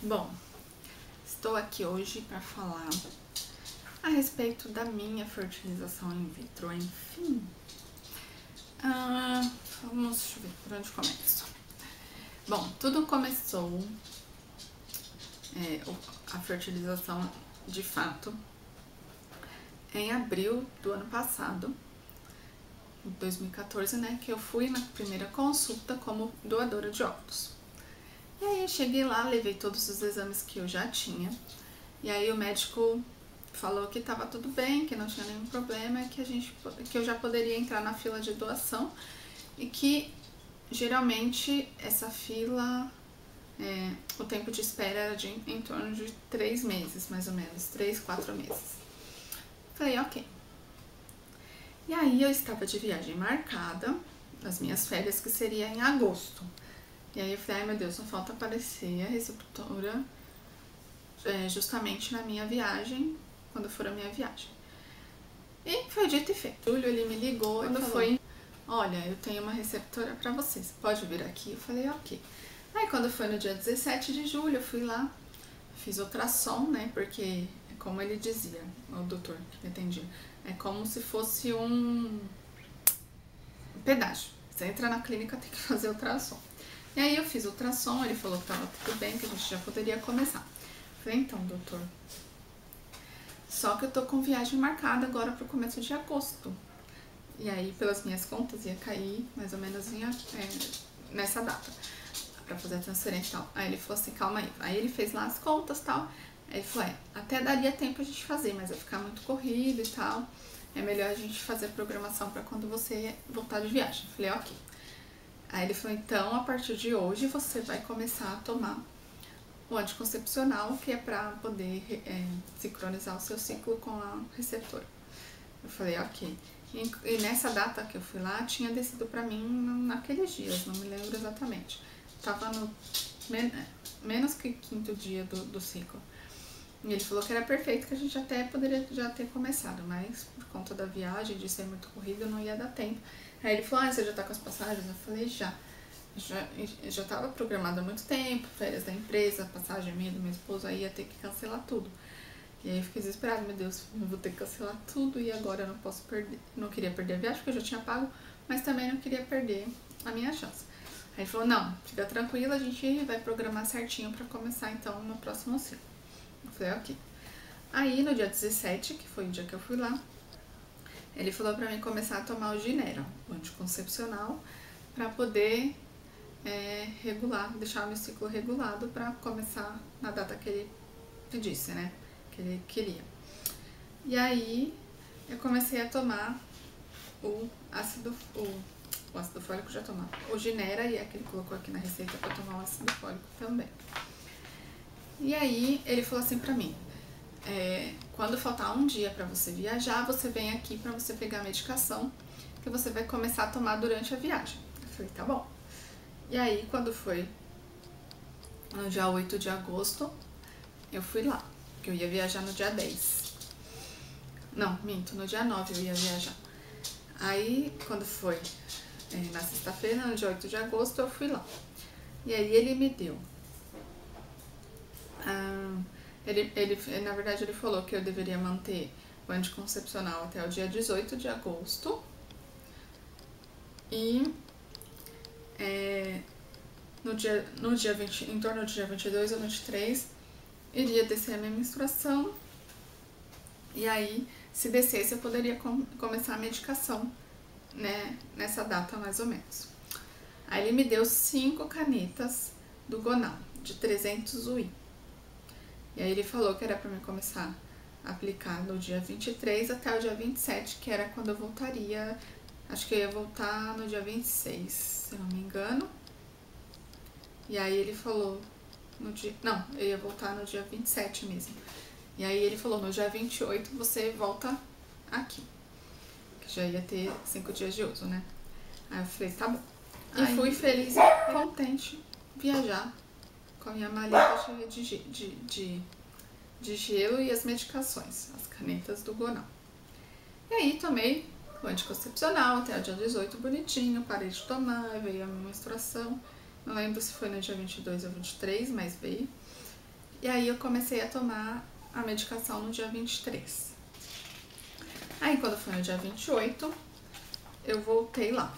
Bom, estou aqui hoje para falar a respeito da minha fertilização in vitro, enfim. Deixa eu ver por onde começo. Bom, tudo começou, a fertilização de fato, em abril do ano passado, 2014, né, que eu fui na primeira consulta como doadora de óvulos. E aí eu cheguei lá, levei todos os exames que eu já tinha, e aí o médico falou que estava tudo bem, que não tinha nenhum problema, que eu já poderia entrar na fila de doação e que geralmente essa fila, o tempo de espera era em torno de 3 meses, mais ou menos, 3, 4 meses. Falei, ok. E aí eu estava de viagem marcada, nas minhas férias, que seria em agosto. E aí eu falei, ai meu Deus, não falta aparecer a receptora justamente na minha viagem, quando for a minha viagem. E foi dito e feito. Júlio, ele me ligou e falou, olha, eu tenho uma receptora pra você, você pode vir aqui? Eu falei, ok. Aí quando foi no dia 17 de julho, eu fui lá, fiz ultrassom, né, porque, como ele dizia, o doutor que me atendia, é como se fosse um pedágio. Você entra na clínica, tem que fazer ultrassom. E aí eu fiz ultrassom, ele falou que tava tudo bem, que a gente já poderia começar. Falei, então, doutor, só que eu tô com viagem marcada agora pro começo de agosto. E aí, pelas minhas contas, ia cair mais ou menos nessa data, pra fazer a transferência e tal. Aí ele falou assim, calma aí. Aí ele fez lá as contas e tal. Aí ele falou, até daria tempo a gente fazer, mas vai ficar muito corrido e tal. É melhor a gente fazer a programação pra quando você voltar de viagem. Falei, ok. Aí ele falou, então, a partir de hoje você vai começar a tomar o anticoncepcional, que é pra poder sincronizar o seu ciclo com a receptora. Eu falei, ok. E nessa data que eu fui lá, tinha descido pra mim naqueles dias, não me lembro exatamente. Tava no menos que 5º dia do ciclo. E ele falou que era perfeito, que a gente até poderia já ter começado, mas por conta da viagem, de ser muito corrido, não ia dar tempo. Aí ele falou, você já tá com as passagens? Eu falei, já tava programado há muito tempo, férias da empresa, passagem minha do meu esposo, aí ia ter que cancelar tudo. E aí eu fiquei desesperada, meu Deus, eu vou ter que cancelar tudo e agora eu não posso perder. Não queria perder a viagem, porque eu já tinha pago, mas também não queria perder a minha chance. Aí ele falou, não, fica tranquila, a gente vai programar certinho pra começar então no próximo ciclo. Eu falei, ok. Aí no dia 17, que foi o dia que eu fui lá, ele falou pra mim começar a tomar o Ginera, o anticoncepcional, pra poder regular, deixar o meu ciclo regulado pra começar na data que ele pedisse, né? Que ele queria. E aí eu comecei a tomar o ácido fólico, já tomava o Ginera, e é que ele colocou aqui na receita pra tomar o ácido fólico também. E aí ele falou assim pra mim, quando faltar um dia pra você viajar, você vem aqui pra você pegar a medicação que você vai começar a tomar durante a viagem. Eu falei, tá bom. E aí quando foi no dia 8 de agosto, eu fui lá, que eu ia viajar no dia 10. Não, minto, no dia 9 eu ia viajar. Aí quando foi na sexta-feira, no dia 8 de agosto, eu fui lá. E aí ele me deu na verdade ele falou que eu deveria manter o anticoncepcional até o dia 18 de agosto e no dia 20, em torno do dia 22 ou 23 iria descer a minha menstruação, e aí se descesse eu poderia começar a medicação, né, nessa data mais ou menos. Aí ele me deu 5 canetas do Gonal de 300 UI. E aí ele falou que era pra mim começar a aplicar no dia 23 até o dia 27, que era quando eu voltaria. Acho que eu ia voltar no dia 26, se não me engano. E aí ele falou eu ia voltar no dia 27 mesmo. E aí ele falou, no dia 28 você volta aqui, que já ia ter 5 dias de uso, né? Aí eu falei, tá bom. E fui feliz e contente viajar com a minha maleta cheia de gelo e as medicações, as canetas do Gonal. E aí tomei o anticoncepcional até o dia 18 bonitinho, parei de tomar, veio a minha menstruação. Não lembro se foi no dia 22 ou 23, mas veio. E aí eu comecei a tomar a medicação no dia 23. Aí quando foi no dia 28, eu voltei lá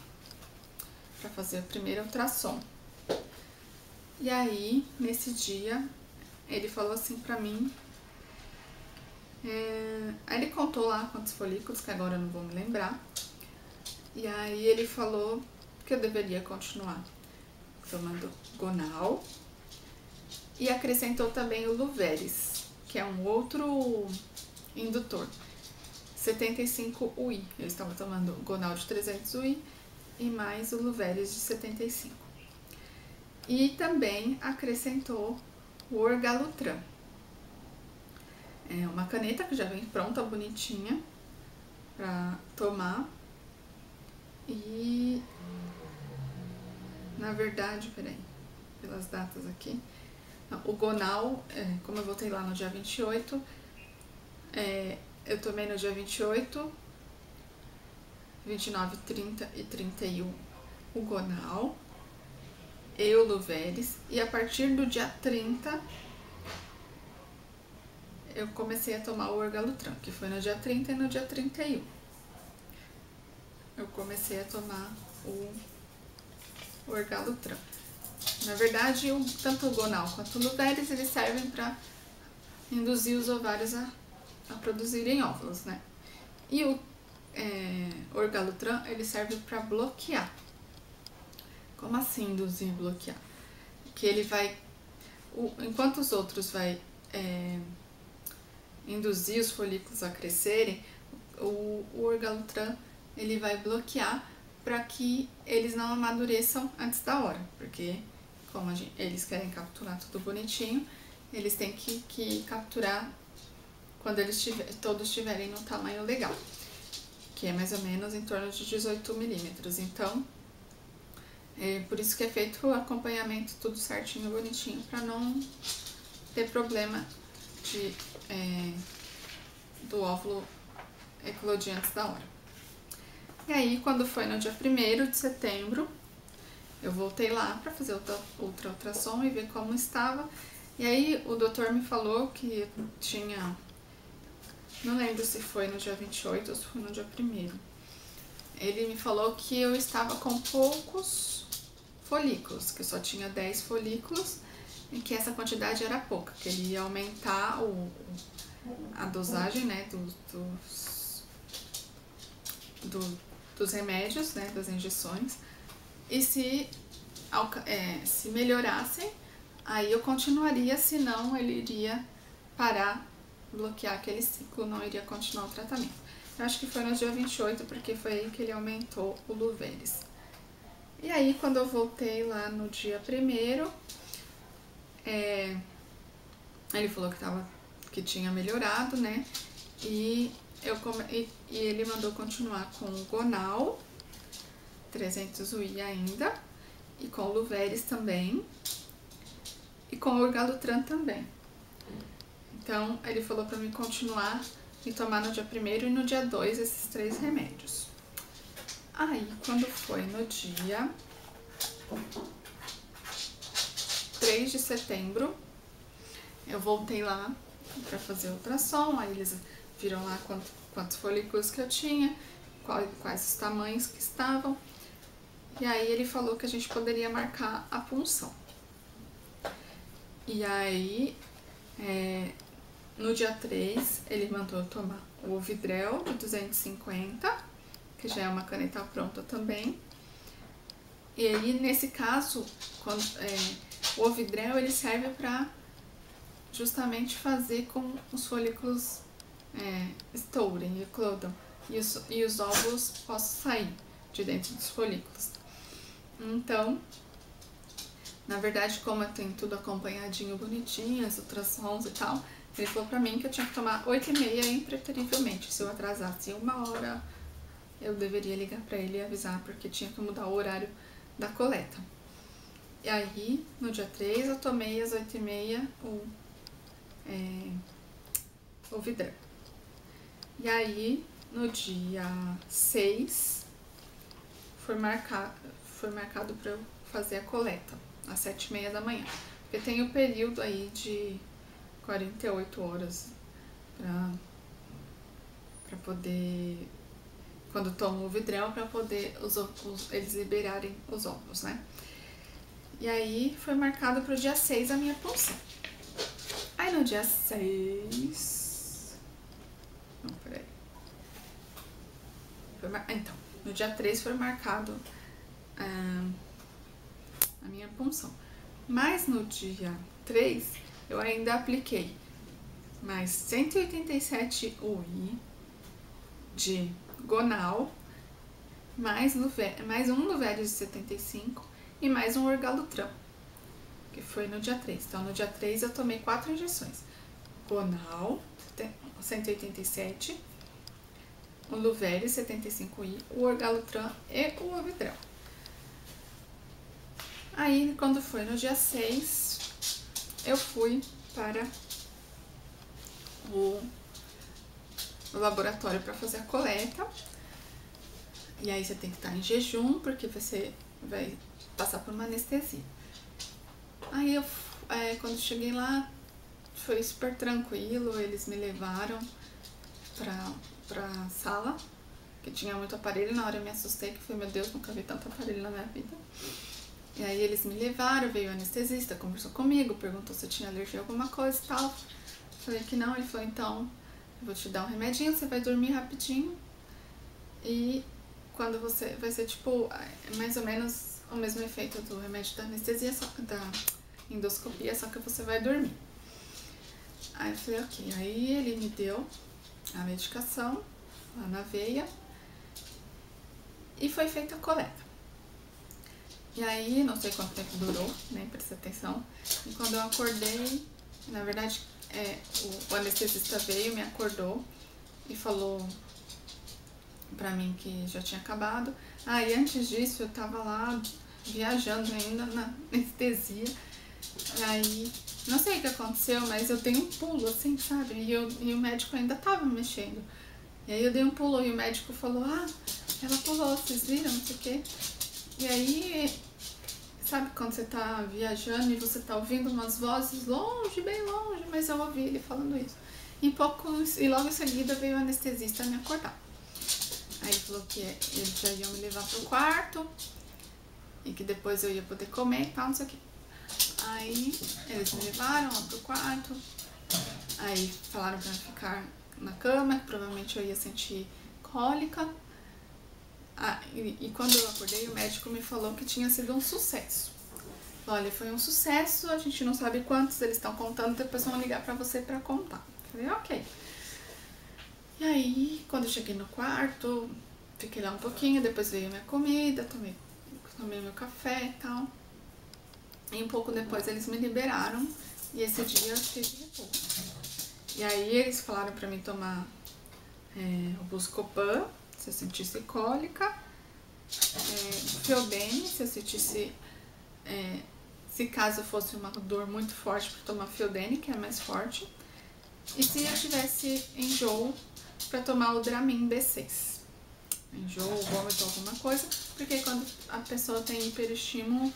pra fazer o primeiro ultrassom. E aí, nesse dia, ele falou assim pra mim, aí ele contou lá quantos folículos, que agora eu não vou me lembrar. E aí ele falou que eu deveria continuar tomando Gonal. E acrescentou também o Luveris, que é um outro indutor, 75 UI. Eu estava tomando Gonal de 300 UI e mais o Luveris de 75. E também acrescentou o Orgalutran. É uma caneta que já vem pronta, bonitinha, pra tomar. E, na verdade, peraí, pelas datas aqui, o Gonal, como eu voltei lá no dia 28, eu tomei no dia 28, 29, 30 e 31 o Gonal e o Luveris, e a partir do dia 30 eu comecei a tomar o Orgalutran, que foi no dia 30 e no dia 31. Eu comecei a tomar o Orgalutran. Na verdade, tanto o Gonal quanto o Luveris, eles servem para induzir os ovários a produzirem óvulos, né? E o Orgalutran, ele serve para bloquear. Como assim induzir e bloquear? Que ele vai, enquanto os outros vai induzir os folículos a crescerem, o Orgalutran, ele vai bloquear para que eles não amadureçam antes da hora, porque como eles querem capturar tudo bonitinho, eles têm que capturar quando todos estiverem no tamanho legal, que é mais ou menos em torno de 18 milímetros. Então, por isso que é feito o acompanhamento tudo certinho, bonitinho, para não ter problema do óvulo eclodir antes da hora. E aí, quando foi no dia 1º de setembro, eu voltei lá para fazer ultrassom e ver como estava. E aí, o doutor me falou que tinha, não lembro se foi no dia 28 ou se foi no dia 1º. Ele me falou que eu estava com poucos folículos, que eu só tinha 10 folículos e que essa quantidade era pouca, que ele ia aumentar a dosagem, né, dos remédios, né, das injeções, e se melhorassem, aí eu continuaria, senão ele iria parar, bloquear aquele ciclo, não iria continuar o tratamento. Eu acho que foi no dia 28, porque foi aí que ele aumentou o Luveris. E aí, quando eu voltei lá no dia 1º, ele falou que tinha melhorado, né, e ele mandou continuar com o Gonal, 300 UI ainda, e com o Luveris também, e com o Orgalutran também. Então, ele falou pra mim continuar e tomar no dia 1º e no dia 2 esses 3 remédios. Aí, quando foi no dia 3 de setembro, eu voltei lá pra fazer ultrassom, aí eles viram lá quantos folículos que eu tinha, quais os tamanhos que estavam. E aí ele falou que a gente poderia marcar a punção. E aí, no dia 3, ele mandou eu tomar o Ovidrel de 250, que já é uma caneta pronta também. E aí, nesse caso, o Ovidrel, ele serve para justamente fazer com os folículos estourem, eclodam, e os óvulos possam sair de dentro dos folículos. Então, na verdade, como eu tenho tudo acompanhadinho, bonitinho, as ultrassons e tal, ele falou pra mim que eu tinha que tomar 8h30 impreterivelmente. Se eu atrasasse 1 hora, eu deveria ligar pra ele e avisar, porque tinha que mudar o horário da coleta. E aí, no dia 3, eu tomei às 8h30 o Vidran. E aí, no dia 6, foi marcado para eu fazer a coleta, às 7h30 da manhã. Porque tem o período aí 48 horas pra poder, quando tomo o Vidrel, pra poder eles liberarem os óvulos, né? E aí foi marcado pro dia 6 a minha punção. Aí no dia 6... Não, peraí. Então, no dia 3 foi marcado a minha punção. Mas no dia 3 eu ainda apliquei mais 187 UI de Gonal, mais um Nuvelis de 75 e mais um Orgalutran, que foi no dia 3. Então no dia 3 eu tomei 4 injeções. Gonal, 187, o Nuvelis 75I, o Orgalutran e o Ovidrel. Aí, quando foi no dia 6, eu fui para o laboratório para fazer a coleta. E aí você tem que estar em jejum, porque você vai passar por uma anestesia. Aí quando cheguei lá, foi super tranquilo, eles me levaram pra sala, que tinha muito aparelho. Na hora eu me assustei, que foi, meu Deus, nunca vi tanto aparelho na minha vida. E aí eles me levaram, veio o anestesista, conversou comigo, perguntou se eu tinha alergia a alguma coisa e tal. Falei que não, ele falou, então, eu vou te dar um remedinho, você vai dormir rapidinho. E quando você, vai ser tipo, mais ou menos o mesmo efeito do remédio da anestesia, da endoscopia, só que você vai dormir. Aí eu falei, ok. Aí ele me deu a medicação lá na veia e foi feita a coleta. E aí, não sei quanto tempo durou, nem prestei atenção. E quando eu acordei, na verdade, o anestesista veio, me acordou e falou pra mim que já tinha acabado. E antes disso eu tava lá viajando ainda na anestesia. Aí, não sei o que aconteceu, mas eu dei um pulo, assim, sabe? E o médico ainda tava mexendo. E aí eu dei um pulo e o médico falou, ela pulou, vocês viram, não sei o quê. E aí, sabe quando você tá viajando e você tá ouvindo umas vozes longe, bem longe, mas eu ouvi ele falando isso. E logo em seguida veio o anestesista me acordar. Aí ele falou que eles já iam me levar pro quarto e que depois eu ia poder comer e tal, não sei o que. Aí eles me levaram lá pro quarto, aí falaram pra eu ficar na cama, que provavelmente eu ia sentir cólica. E quando eu acordei, o médico me falou que tinha sido um sucesso. Olha, foi um sucesso, a gente não sabe quantos eles estão contando, depois vão ligar pra você pra contar. Falei, ok. E aí, quando eu cheguei no quarto, fiquei lá um pouquinho, depois veio minha comida, tomei meu café e tal. E um pouco depois eles me liberaram e esse dia eu tive repouso. E aí eles falaram pra mim tomar o Buscopan, se eu sentisse cólica, Fiobene, se eu sentisse, se caso fosse uma dor muito forte, para tomar Fiobene, que é mais forte, e se eu tivesse enjoo, para tomar o Dramin B6. Enjoo, vômito, alguma coisa, porque quando a pessoa tem hiperestímulo,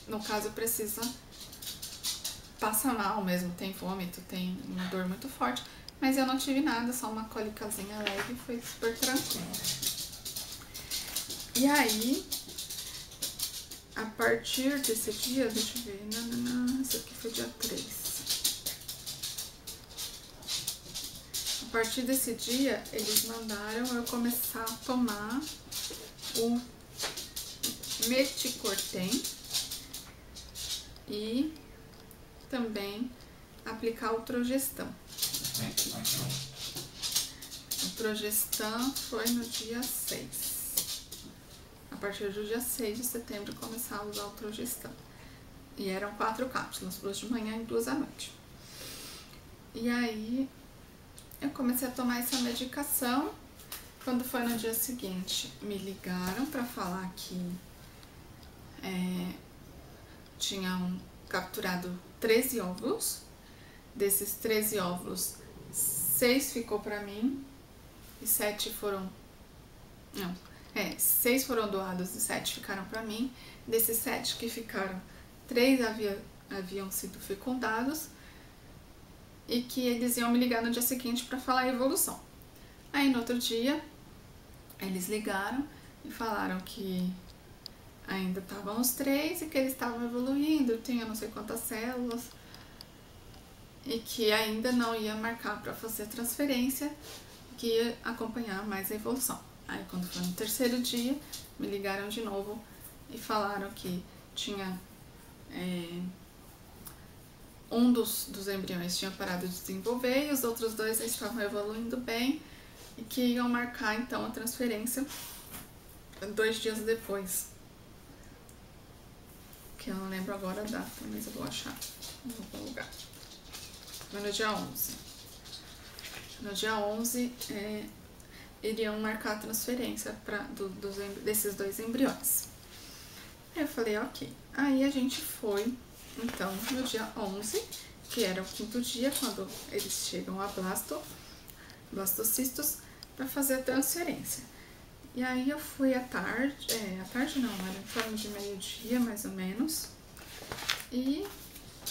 no caso precisa passar mal mesmo, tem vômito, tem uma dor muito forte. Mas eu não tive nada, só uma cólicazinha leve, foi super tranquilo. E aí, a partir desse dia, deixa eu ver, esse aqui foi dia 3. A partir desse dia, eles mandaram eu começar a tomar o Meticorten e também aplicar o Trogestan. O Trogestan foi no dia 6. A partir do dia 6 de setembro, começar a usar o Trogestan. E eram 4 cápsulas, 2 de manhã e 2 à noite. E aí, eu comecei a tomar essa medicação. Quando foi no dia seguinte, me ligaram para falar que tinham capturado 13 óvulos. Desses 13 óvulos, 6 ficou pra mim e 7 foram... Não, 6 foram doados e 7 ficaram pra mim. Desses 7 que ficaram, 3 havia haviam sido fecundados e que eles iam me ligar no dia seguinte para falar a evolução. Aí no outro dia eles ligaram e falaram que ainda estavam os 3 e que eles estavam evoluindo, tinha não sei quantas células e que ainda não ia marcar para fazer transferência, que ia acompanhar mais a evolução. Aí quando foi no 3º dia, me ligaram de novo e falaram que tinha um dos embriões tinha parado de desenvolver e os outros 2 estavam evoluindo bem e que iam marcar então a transferência 2 dias depois. Que eu não lembro agora a data, mas eu vou achar em algum lugar. Foi no dia 11. No dia 11, iriam marcar a transferência desses 2 embriões. Aí eu falei, ok. Aí a gente foi, então, no dia 11, que era o 5º dia, quando eles chegam a blastocistos, para fazer a transferência. E aí eu fui à tarde não, era em torno de meio-dia, mais ou menos. E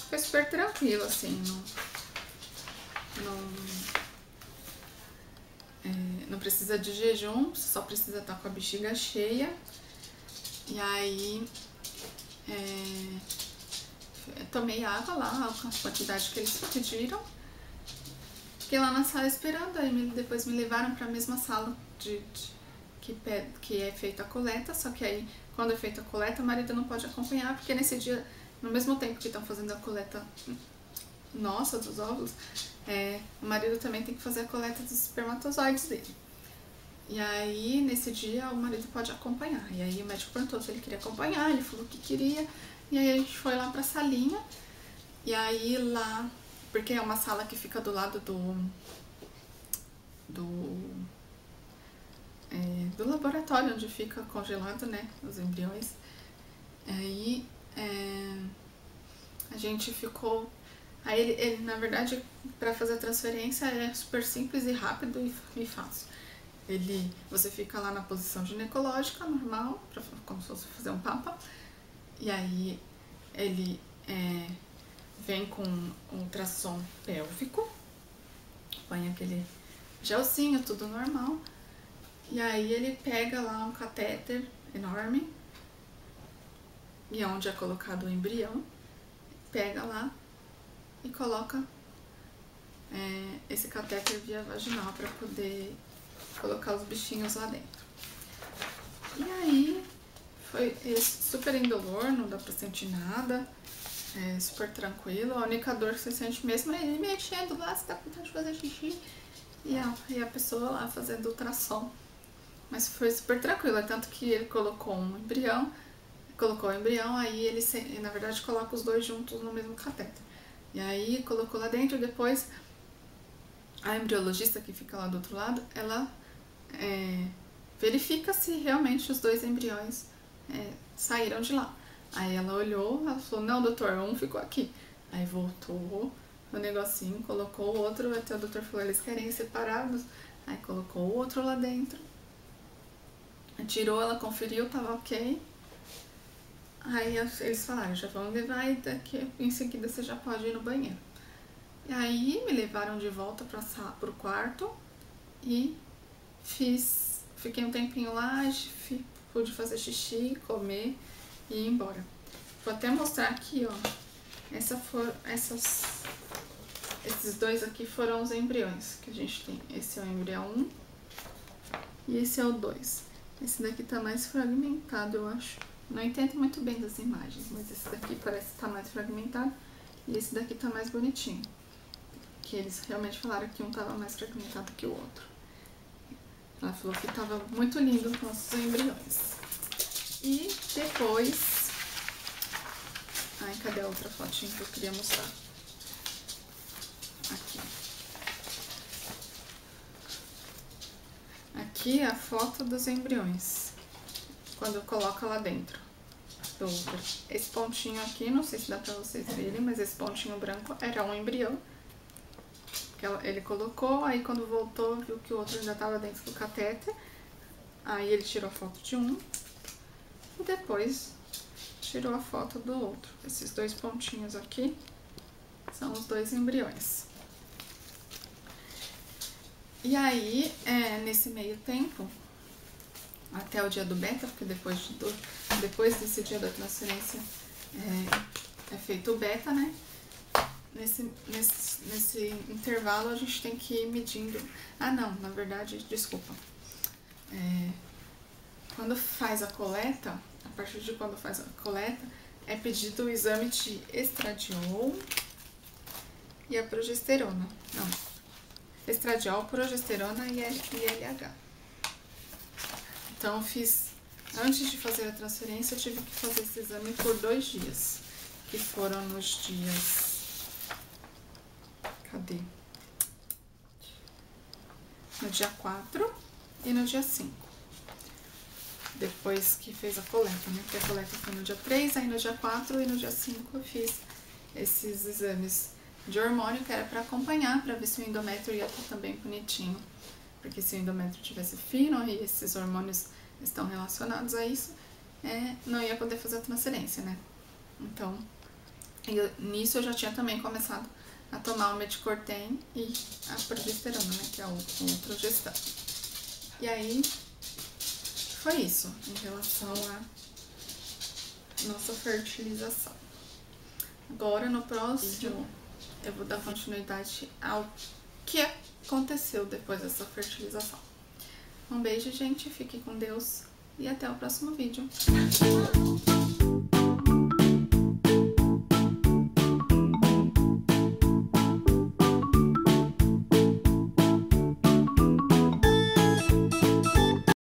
foi super tranquilo, assim, não precisa de jejum, só precisa estar com a bexiga cheia. E aí eu tomei água lá, a quantidade que eles pediram. Fiquei lá na sala esperando, aí depois me levaram para a mesma sala que é feita a coleta, só que aí quando é feita a coleta o marido não pode acompanhar, porque nesse dia, no mesmo tempo que estão fazendo a coleta nossa dos óvulos, o marido também tem que fazer a coleta dos espermatozoides dele. E aí nesse dia o marido pode acompanhar, e aí o médico perguntou se ele queria acompanhar, ele falou que queria, e aí a gente foi lá pra salinha, e aí lá, porque é uma sala que fica do lado do laboratório onde fica congelado, né, os embriões. Aí a gente ficou. Aí ele na verdade, para fazer a transferência é super simples e rápido e fácil. Você fica lá na posição ginecológica normal, como se fosse fazer um papa, e aí ele vem com um ultrassom pélvico, põe aquele gelzinho, tudo normal. E aí ele pega lá um catéter enorme, e onde é colocado o embrião, pega lá e coloca esse catéter via vaginal para poder colocar os bichinhos lá dentro. E aí foi super indolor, não dá pra sentir nada, super tranquilo. A única dor que você sente mesmo é ele mexendo lá, você tá com vontade de fazer xixi, e a pessoa lá fazendo ultrassom. Mas foi super tranquilo, tanto que ele colocou o embrião, aí ele na verdade coloca os 2 juntos no mesmo catéter. E aí colocou lá dentro, depois a embriologista que fica lá do outro lado, ela verifica se realmente os 2 embriões saíram de lá. Aí ela olhou, ela falou, não doutor, um ficou aqui. Aí voltou o negocinho, colocou o outro, até o doutor falou, eles querem ir separados. Aí colocou o outro lá dentro. Tirou, ela conferiu, tava ok. Aí eles falaram, já vão levar e daqui em seguida você já pode ir no banheiro. E aí me levaram de volta pro quarto e fiquei um tempinho lá, pude fazer xixi, comer e ir embora. Vou até mostrar aqui, ó. Esses 2 aqui foram os embriões que a gente tem. Esse é o embrião 1 e esse é o 2. Esse daqui tá mais fragmentado, eu acho. Não entendo muito bem das imagens, mas esse daqui parece que tá mais fragmentado e esse daqui tá mais bonitinho. Que eles realmente falaram que um tava mais fragmentado que o outro. Ela falou que tava muito lindo os nossos embriões. E depois... Ai, cadê a outra fotinha que eu queria mostrar? Aqui. Aqui é a foto dos embriões, quando coloca lá dentro do útero. Esse pontinho aqui, não sei se dá pra vocês verem, mas esse pontinho branco era um embrião que ele colocou, aí quando voltou viu que o outro ainda estava dentro do catéter, aí ele tirou foto de um e depois tirou a foto do outro. Esses dois pontinhos aqui são os dois embriões. E aí, nesse meio tempo, até o dia do beta, porque depois desse dia da transferência é feito o beta, né? Nesse intervalo a gente tem que ir medindo. Ah, não, na verdade, desculpa. Quando faz a coleta, a partir de quando faz a coleta, é pedido o exame de estradiol e a progesterona. Não. Estradiol, progesterona e LH. Então, eu fiz, antes de fazer a transferência, eu tive que fazer esse exame por 2 dias, que foram nos dias... Cadê? No dia 4 e no dia 5. Depois que fez a coleta, né? Porque a coleta foi no dia 3, aí no dia 4 e no dia 5 eu fiz esses exames de hormônio, que era para acompanhar, para ver se o endométrio ia estar também bonitinho. Porque se o endométrio tivesse fino e esses hormônios estão relacionados a isso, não ia poder fazer a transferência, né? Então, nisso eu já tinha também começado a tomar o Medicorten e a progesterona, né? Que é o Progestan. E aí, foi isso em relação à nossa fertilização. Agora, no próximo, eu vou dar continuidade ao que aconteceu depois dessa fertilização. Um beijo, gente, fique com Deus e até o próximo vídeo.